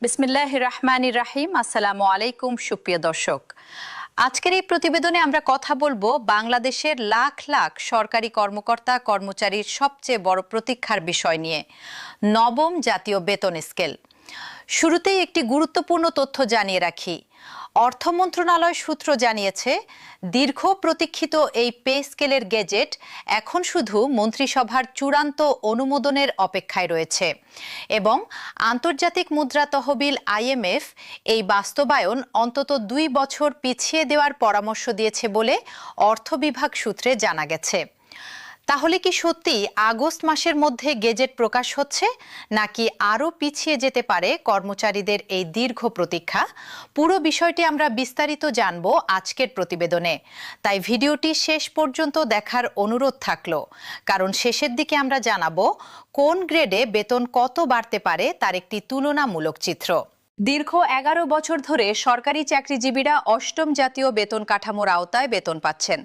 বিসমিল্লাহির রহমানির রহিম। আসসালামু আলাইকুম সুপ্রিয় দর্শক, আজকের এই প্রতিবেদনে আমরা কথা বলবো বাংলাদেশের লাখ লাখ সরকারি কর্মকর্তা কর্মচারীর সবচেয়ে বড় প্রতীক্ষার বিষয় নিয়ে, নবম জাতীয় বেতন স্কেল। শুরুতেই একটি গুরুত্বপূর্ণ তথ্য জানিয়ে রাখি। অর্থ মন্ত্রণালয় সূত্র জানিয়েছে, দীর্ঘ প্রতীক্ষিত এই পে স্কেলের গেজেট এখন শুধু মন্ত্রিসভার চূড়ান্ত অনুমোদনের অপেক্ষায় রয়েছে এবং আন্তর্জাতিক মুদ্রা তহবিল IMF এই বাস্তবায়ন অন্তত 2 বছর পিছিয়ে দেওয়ার পরামর্শ দিয়েছে বলে অর্থ বিভাগ সূত্রে জানা গেছে। তাহলে কি সত্যি আগস্ট মাসের মধ্যে গেজেট প্রকাশ হচ্ছে, নাকি আরও পিছিয়ে যেতে পারে কর্মচারীদের এই দীর্ঘ প্রতীক্ষা? পুরো বিষয়টি আমরা বিস্তারিত জানব আজকের প্রতিবেদনে, তাই ভিডিওটি শেষ পর্যন্ত দেখার অনুরোধ থাকলো, কারণ শেষের দিকে আমরা জানাবো কোন গ্রেডে বেতন কত বাড়তে পারে তার একটি তুলনামূলক চিত্র। দীর্ঘ 11 বছর ধরে সরকারি চাকরিজীবীরা অষ্টম জাতীয় বেতন কাঠামোর আওতায় বেতন পাচ্ছেন।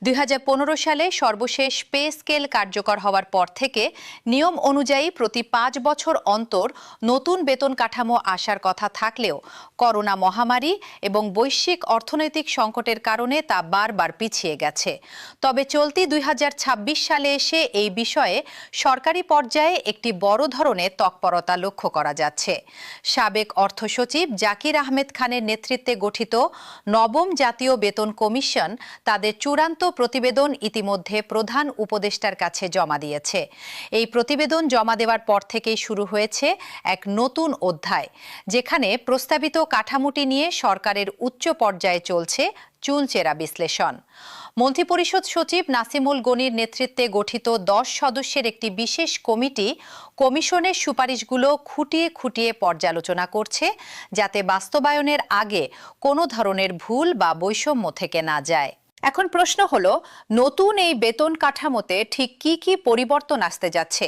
2015 সালে সর্বশেষ পে স্কেল কার্যকর হওয়ার পর থেকে নিয়ম অনুযায়ী প্রতি 5 বছর অন্তর নতুন বেতন কাঠামো আসার কথা থাকলেও করোনা মহামারী এবং বৈশ্বিক অর্থনৈতিক সংকটের কারণে তা বারবার পিছিয়ে গেছে। তবে চলতি 2026 সালে এসে এই বিষয়ে সরকারি পর্যায়ে একটি বড় ধরনের তৎপরতা লক্ষ্য করা যাচ্ছে। সাবেক অর্থ সচিব জাকির আহমেদ খানের নেতৃত্বে গঠিত নবম জাতীয় বেতন কমিশন তাদের চূড়ান্ত প্রতিবেদন ইতিমধ্যে প্রধান উপদেষ্টার কাছে জমা দিয়েছে। এই প্রতিবেদন জমা দেওয়ার পর থেকেই শুরু হয়েছে এক নতুন অধ্যায়, যেখানে প্রস্তাবিত কাঠামোটি নিয়ে সরকারের উচ্চ পর্যায়ে চলছে চুলচেরা বিশ্লেষণ। মন্ত্রিপরিষদ সচিব নাসিমুল গনির নেতৃত্বে গঠিত 10 সদস্যের একটি বিশেষ কমিটি কমিশনের সুপারিশগুলো খুঁটিয়ে খুঁটিয়ে পর্যালোচনা করছে, যাতে বাস্তবায়নের আগে কোনো ধরনের ভুল বা বৈষম্য থেকে না যায়। এখন প্রশ্ন হলো, নতুন এই বেতন কাঠামোতে ঠিক কি কি পরিবর্তন আসতে যাচ্ছে?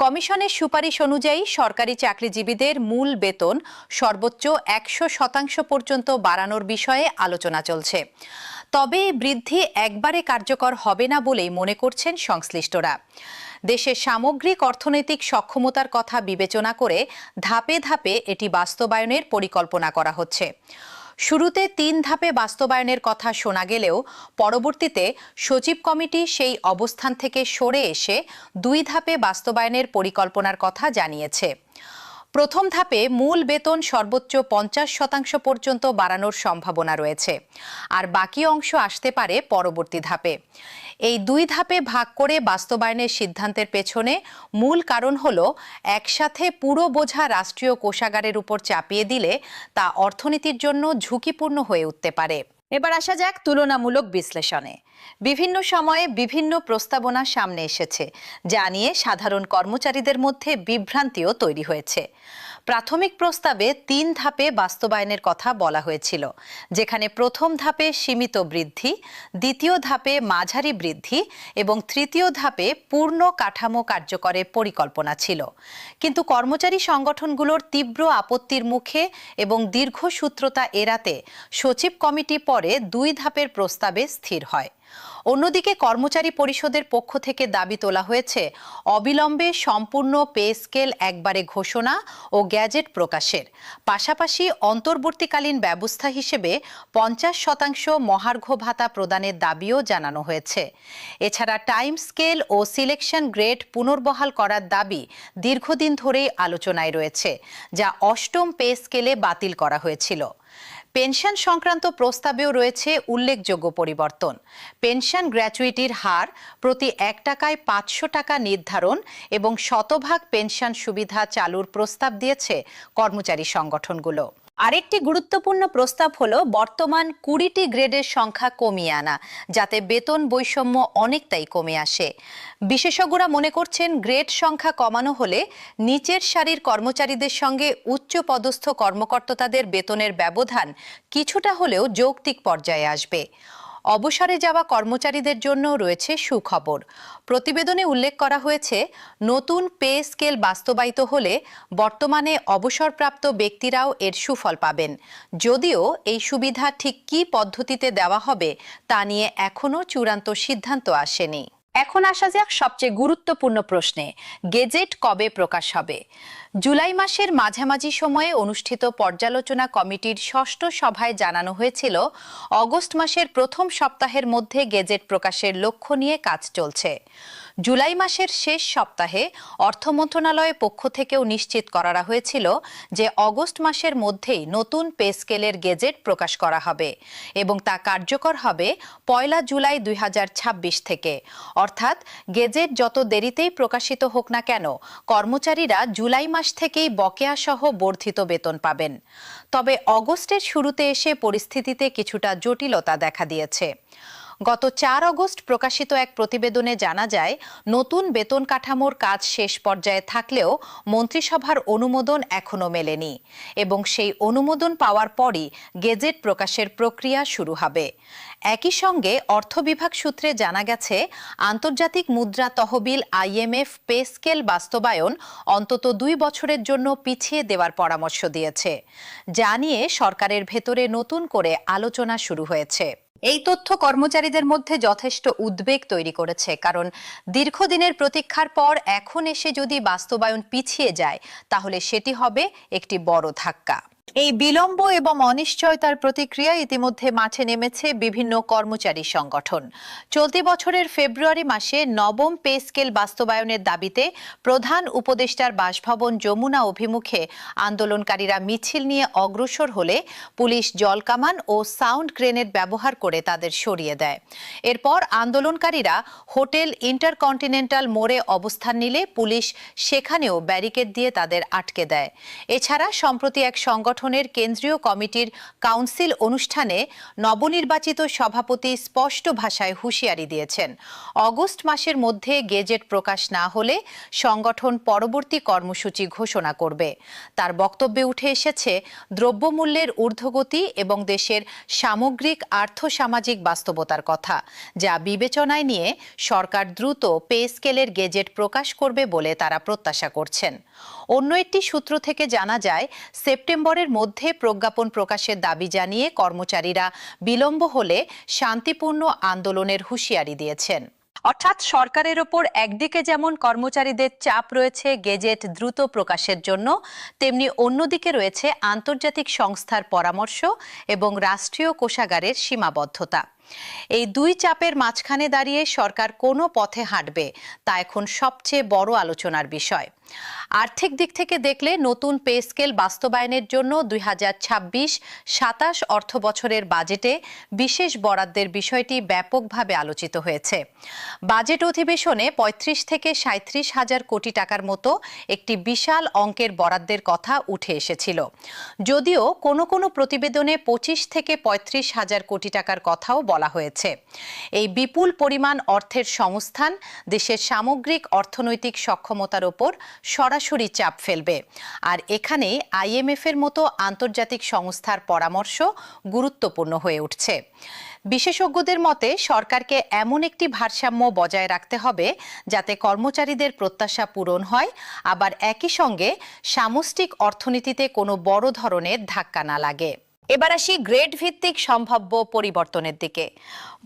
কমিশনের সুপারিশ অনুযায়ী সরকারি চাকরিজীবীদের মূল বেতন সর্বোচ্চ 100% পর্যন্ত বাড়ানোর বিষয়ে আলোচনা চলছে। তবে এই বৃদ্ধি একবারে কার্যকর হবে না বলেই মনে করছেন সংশ্লিষ্টরা। দেশের সামগ্রিক অর্থনৈতিক সক্ষমতার কথা বিবেচনা করে ধাপে ধাপে এটি বাস্তবায়নের পরিকল্পনা করা হচ্ছে। শুরুতে 3 ধাপে বাস্তবায়নের কথা শোনা গেলেও পরবর্তীতে সচিব কমিটি সেই অবস্থান থেকে সরে এসে 2 ধাপে বাস্তবায়নের পরিকল্পনার কথা জানিয়েছে। প্রথম ধাপে মূল বেতন সর্বোচ্চ 50% পর্যন্ত বাড়ানোর সম্ভাবনা রয়েছে, আর বাকি অংশ আসতে পারে পরবর্তী ধাপে। এই 2 ধাপে ভাগ করে বাস্তবায়নের সিদ্ধান্তের পেছনে মূল কারণ হলো, একসাথে পুরো বোঝা রাষ্ট্রীয় কোষাগারের উপর চাপিয়ে দিলে তা অর্থনীতির জন্য ঝুঁকিপূর্ণ হয়ে উঠতে পারে। এবার আসা যাক তুলনামূলক বিশ্লেষণে। বিভিন্ন সময়ে বিভিন্ন প্রস্তাবনা সামনে এসেছে, যা নিয়ে সাধারণ কর্মচারীদের মধ্যে বিভ্রান্তিও তৈরি হয়েছে। প্রাথমিক প্রস্তাবে 3 ধাপে বাস্তবায়নের কথা বলা হয়েছিল, যেখানে প্রথম ধাপে সীমিত বৃদ্ধি, দ্বিতীয় ধাপে মাঝারি বৃদ্ধি এবং তৃতীয় ধাপে পূর্ণ কাঠামো কার্যকরের পরিকল্পনা ছিল। কিন্তু কর্মচারী সংগঠনগুলোর তীব্র আপত্তির মুখে এবং দীর্ঘসূত্রতা এড়াতে সচিব কমিটি পরে 2 ধাপের প্রস্তাবে স্থির হয়। অন্যদিকে কর্মচারী পরিষদের পক্ষ থেকে দাবি তোলা হয়েছে অবিলম্বে সম্পূর্ণ পে স্কেল একবারে ঘোষণা ও গ্যাজেট প্রকাশের পাশাপাশি অন্তর্বর্তীকালীন ব্যবস্থা হিসেবে 50% মহার্ঘ ভাতা প্রদানের দাবিও জানানো হয়েছে। এছাড়া টাইম স্কেল ও সিলেকশন গ্রেড পুনর্বহাল করার দাবি দীর্ঘদিন ধরেই আলোচনায় রয়েছে, যা অষ্টম পে স্কেলে বাতিল করা হয়েছিল। পেনশন সংক্রান্ত প্রস্তাবেও রয়েছে উল্লেখযোগ্য পরিবর্তন। পেনশন গ্র্যাচুইটির হার প্রতি 1 টাকায় 500 টাকা নির্ধারণ এবং শতভাগ পেনশন সুবিধা চালুর প্রস্তাব দিয়েছে কর্মচারী সংগঠনগুলো। আরেকটি গুরুত্বপূর্ণ প্রস্তাব হলো বর্তমান 20টি গ্রেডের সংখ্যা কমিয়ে আনা, যাতে বেতন বৈষম্য অনেকটাই কমে আসে। বিশেষজ্ঞরা মনে করছেন, গ্রেড সংখ্যা কমানো হলে নিচের সারির কর্মচারীদের সঙ্গে উচ্চ পদস্থ কর্মকর্তাদের বেতনের ব্যবধান কিছুটা হলেও যৌক্তিক পর্যায়ে আসবে। অবসরে যাওয়া কর্মচারীদের জন্য রয়েছে সুখবর। প্রতিবেদনে উল্লেখ করা হয়েছে, নতুন পে স্কেল বাস্তবায়িত হলে বর্তমানে অবসরপ্রাপ্ত ব্যক্তিরাও এর সুফল পাবেন। যদিও এই সুবিধা ঠিক কী পদ্ধতিতে দেওয়া হবে তা নিয়ে এখনও চূড়ান্ত সিদ্ধান্ত আসেনি। এখন আসা যাক সবচেয়ে গুরুত্বপূর্ণ প্রশ্নে, গেজেট কবে প্রকাশ হবে? জুলাই মাসের মাঝামাঝি সময়ে অনুষ্ঠিত পর্যালোচনা কমিটির ষষ্ঠ সভায় জানানো হয়েছিল অগস্ট মাসের প্রথম সপ্তাহের মধ্যে গেজেট প্রকাশের লক্ষ্য নিয়ে কাজ চলছে। জুলাই মাসের শেষ সপ্তাহে অর্থ মন্ত্রণালয়ের পক্ষ থেকেও নিশ্চিত করা হয়েছিল যে অগস্ট মাসের মধ্যেই নতুন পে স্কেলের গেজেট প্রকাশ করা হবে এবং তা কার্যকর হবে 1 জুলাই 2026 থেকে। অর্থাৎ গেজেট যত দেরিতেই প্রকাশিত হোক না কেন, কর্মচারীরা জুলাই মাস থেকেই বকেয়া সহ বর্ধিত বেতন পাবেন। তবে অগস্টের শুরুতে এসে পরিস্থিতিতে কিছুটা জটিলতা দেখা দিয়েছে। গত 4 অগস্ট প্রকাশিত এক প্রতিবেদনে জানা যায়, নতুন বেতন কাঠামোর কাজ শেষ পর্যায়ে থাকলেও মন্ত্রিসভার অনুমোদন এখনো মেলেনি এবং সেই অনুমোদন পাওয়ার পরই গেজেট প্রকাশের প্রক্রিয়া শুরু হবে। একই সঙ্গে অর্থ বিভাগ সূত্রে জানা গেছে, আন্তর্জাতিক মুদ্রা তহবিল IMF পে স্কেল বাস্তবায়ন অন্তত 2 বছরের জন্য পিছিয়ে দেওয়ার পরামর্শ দিয়েছে, যা নিয়ে সরকারের ভেতরে নতুন করে আলোচনা শুরু হয়েছে। এই তথ্য কর্মচারীদের মধ্যে যথেষ্ট উদ্বেগ তৈরি করেছে, কারণ দীর্ঘদিনের প্রতীক্ষার পর এখন এসে যদি বাস্তবায়ন পিছিয়ে যায় তাহলে সেটি হবে একটি বড় ধাক্কা। এই বিলম্ব এবং অনিশ্চয়তার প্রতিক্রিয়া ইতিমধ্যে মাঠে নেমেছে বিভিন্ন কর্মচারী সংগঠন। চলতি বছরের ফেব্রুয়ারি মাসে নবম পে স্কেল বাস্তবায়নের দাবিতে প্রধান উপদেষ্টার বাসভবন যমুনা অভিমুখে আন্দোলনকারীরা মিছিল নিয়ে অগ্রসর হলে পুলিশ জলকামান ও সাউন্ড গ্রেনেড ব্যবহার করে তাদের সরিয়ে দেয়। এরপর আন্দোলনকারীরা হোটেল ইন্টারকন্টিনেন্টাল মোড়ে অবস্থান নিলে পুলিশ সেখানেও ব্যারিকেড দিয়ে তাদের আটকে দেয়। এছাড়া সম্প্রতি এক সংগঠনের কেন্দ্রীয় কমিটির কাউন্সিল অনুষ্ঠানে নবনির্বাচিত সভাপতি স্পষ্ট ভাষায় হুঁশিয়ারি দিয়েছেন, অগস্ট মাসের মধ্যে গেজেট প্রকাশ না হলে সংগঠন পরবর্তী কর্মসূচি ঘোষণা করবে। তার বক্তব্যে উঠে এসেছে দ্রব্যমূল্যের ঊর্ধ্বগতি এবং দেশের সামগ্রিক আর্থসামাজিক বাস্তবতার কথা, যা বিবেচনায় নিয়ে সরকার দ্রুত পে স্কেলের গেজেট প্রকাশ করবে বলে তারা প্রত্যাশা করছেন। অন্য একটি সূত্র থেকে জানা যায়, সেপ্টেম্বরের মধ্যে প্রজ্ঞাপন প্রকাশের দাবি জানিয়ে কর্মচারীরা বিলম্ব হলে শান্তিপূর্ণ আন্দোলনের হুঁশিয়ারি দিয়েছেন। অর্থাৎ সরকারের ওপর একদিকে যেমন কর্মচারীদের চাপ রয়েছে গেজেট দ্রুত প্রকাশের জন্য, তেমনি অন্যদিকে রয়েছে আন্তর্জাতিক সংস্থার পরামর্শ এবং রাষ্ট্রীয় কোষাগারের সীমাবদ্ধতা। এই দুই চাপের মাঝখানে দাঁড়িয়ে সরকার কোনো পথে হাঁটবে তা এখন সবচেয়ে বড় আলোচনার বিষয়। আর্থিক দিক থেকে দেখলে নতুন পে স্কেল বাস্তবায়নের জন্য 2026-27 অর্থ বছরের বাজেটে বিশেষ বরাদ্দের বিষয়টি ব্যাপকভাবে আলোচিত হয়েছে। বাজেট অধিবেশনে 35 থেকে 37 হাজার কোটি টাকার মতো একটি বিশাল অঙ্কের বরাদ্দের কথা উঠে এসেছিল, যদিও কোনো কোনো প্রতিবেদনে 25 থেকে 35 হাজার কোটি টাকার কথাও বলা হয়েছে। এই বিপুল পরিমাণ অর্থের সংস্থান দেশের সামগ্রিক অর্থনৈতিক সক্ষমতার ওপর সরাসরি চাপ ফেলবে, আর এখানে IMF এর মতো আন্তর্জাতিক সংস্থার পরামর্শ গুরুত্বপূর্ণ হয়ে উঠছে। বিশেষজ্ঞদের মতে সরকারকে এমন একটি ভারসাম্য বজায় রাখতে হবে যাতে কর্মচারীদের প্রত্যাশা পূরণ হয়, আবার একই সঙ্গে সামষ্টিক অর্থনীতিতে কোনো বড় ধরনের ধাক্কা না লাগে। এবার আসি গ্রেড ভিত্তিক সম্ভাব্য পরিবর্তনের দিকে।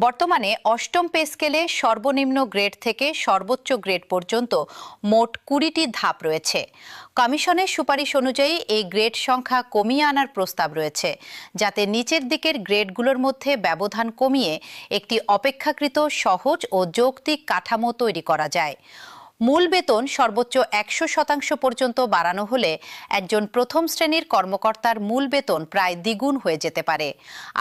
বর্তমানে অষ্টম পে স্কেলে সর্বনিম্ন গ্রেড থেকে সর্বোচ্চ গ্রেড পর্যন্ত মোট 20টি ধাপ রয়েছে। কমিশনের সুপারিশ অনুযায়ী এই গ্রেড সংখ্যা কমিয়ে আনার প্রস্তাব রয়েছে, যাতে নিচের দিকের গ্রেডগুলোর মধ্যে ব্যবধান কমিয়ে একটি অপেক্ষাকৃত সহজ ও যৌক্তিক কাঠামো তৈরি করা যায়। মূল বেতন সর্বোচ্চ 100% পর্যন্ত বাড়ানো হলে একজন প্রথম শ্রেণীর কর্মকর্তার মূল বেতন প্রায় দ্বিগুণ হয়ে যেতে পারে,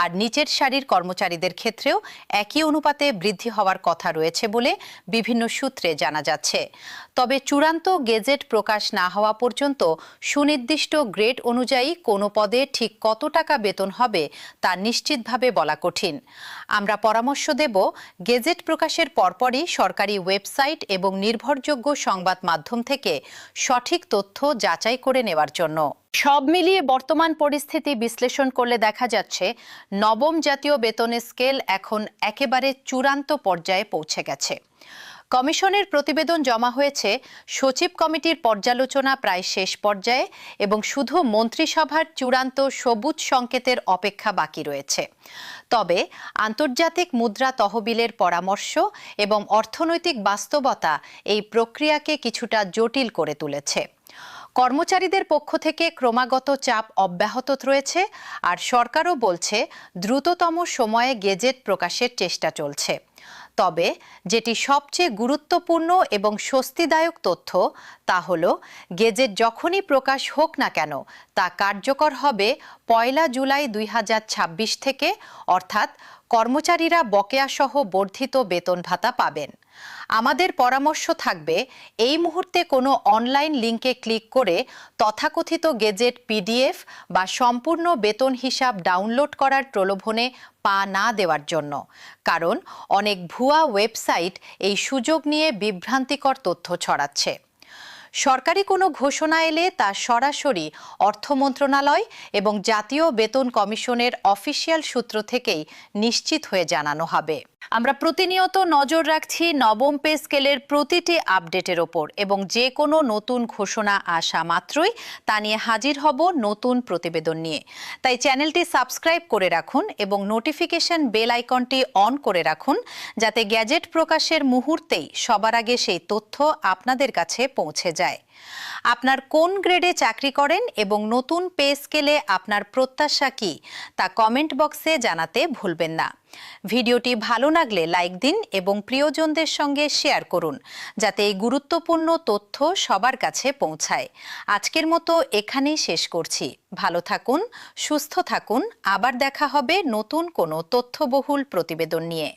আর নিচের সারির কর্মচারীদের ক্ষেত্রেও একই অনুপাতে বৃদ্ধি হওয়ার কথা রয়েছে বলে বিভিন্ন সূত্রে জানা যাচ্ছে। তবে চূড়ান্ত গেজেট প্রকাশ না হওয়া পর্যন্ত সুনির্দিষ্ট গ্রেড অনুযায়ী কোনো পদে ঠিক কত টাকা বেতন হবে তা নিশ্চিতভাবে বলা কঠিন। আমরা পরামর্শ দেব গেজেট প্রকাশের পরপরই সরকারি ওয়েবসাইট এবং নির্ভরযোগ্য সংবাদ মাধ্যম থেকে সঠিক তথ্য যাচাই করে নেওয়ার জন্য। সব মিলিয়ে বর্তমান পরিস্থিতি বিশ্লেষণ করলে দেখা যাচ্ছে নবম জাতীয় বেতনের স্কেল এখন একেবারে চূড়ান্ত পর্যায়ে পৌঁছে গেছে। কমিশনের প্রতিবেদন জমা হয়েছে, সচিব কমিটির পর্যালোচনা প্রায় শেষ পর্যায়ে এবং শুধু মন্ত্রিসভার চূড়ান্ত সবুজ সংকেতের অপেক্ষা বাকি রয়েছে। তবে আন্তর্জাতিক মুদ্রা তহবিলের পরামর্শ এবং অর্থনৈতিক বাস্তবতা এই প্রক্রিয়াকে কিছুটা জটিল করে তুলেছে। কর্মচারীদের পক্ষ থেকে ক্রমাগত চাপ অব্যাহত রয়েছে, আর সরকারও বলছে দ্রুততম সময়ে গেজেট প্রকাশের চেষ্টা চলছে। তবে যেটি সবচেয়ে গুরুত্বপূর্ণ এবং স্বস্তিদায়ক তথ্য তা হলো, গেজেট যখনই প্রকাশ হোক না কেন তা কার্যকর হবে 1 জুলাই 2026 থেকে, অর্থাৎ কর্মচারীরা বকেয়াসহ বর্ধিত বেতন ভাতা পাবেন। আমাদের পরামর্শ থাকবে, এই মুহূর্তে কোনো অনলাইন লিংকে ক্লিক করে তথাকথিত গেজেট পিডিএফ বা সম্পূর্ণ বেতন হিসাব ডাউনলোড করার প্রলোভনে পা না দেওয়ার জন্য, কারণ অনেক ভুয়া ওয়েবসাইট এই সুযোগ নিয়ে বিভ্রান্তিকর তথ্য ছড়াচ্ছে। সরকারি কোনো ঘোষণা এলে তা সরাসরি অর্থ মন্ত্রণালয় এবং জাতীয় বেতন কমিশনের অফিসিয়াল সূত্র থেকেই নিশ্চিত হয়ে জানানো হবে। আমরা প্রতিনিয়ত নজর রাখছি নবম পে স্কেলের প্রতিটি আপডেটের ওপর, এবং যে কোনো নতুন ঘোষণা আসা মাত্রই তা নিয়ে হাজির হব নতুন প্রতিবেদন নিয়ে। তাই চ্যানেলটি সাবস্ক্রাইব করে রাখুন এবং নোটিফিকেশন বেল আইকনটি অন করে রাখুন, যাতে গ্যাজেট প্রকাশের মুহূর্তেই সবার আগে সেই তথ্য আপনাদের কাছে পৌঁছে যায়। আপনার কোন গ্রেডে চাকরি করেন এবং নতুন পে স্কেলে আপনার প্রত্যাশা কি, তা কমেন্ট বক্সে জানাতে ভুলবেন না। ভিডিওটি ভালো লাগলে লাইক দিন এবং প্রিয়জনদের সঙ্গে শেয়ার করুন, যাতে এই গুরুত্বপূর্ণ তথ্য সবার কাছে পৌঁছায়। আজকের মতো এখানেই শেষ করছি। ভালো থাকুন, সুস্থ থাকুন। আবার দেখা হবে নতুন কোনো তথ্যবহুল প্রতিবেদন নিয়ে।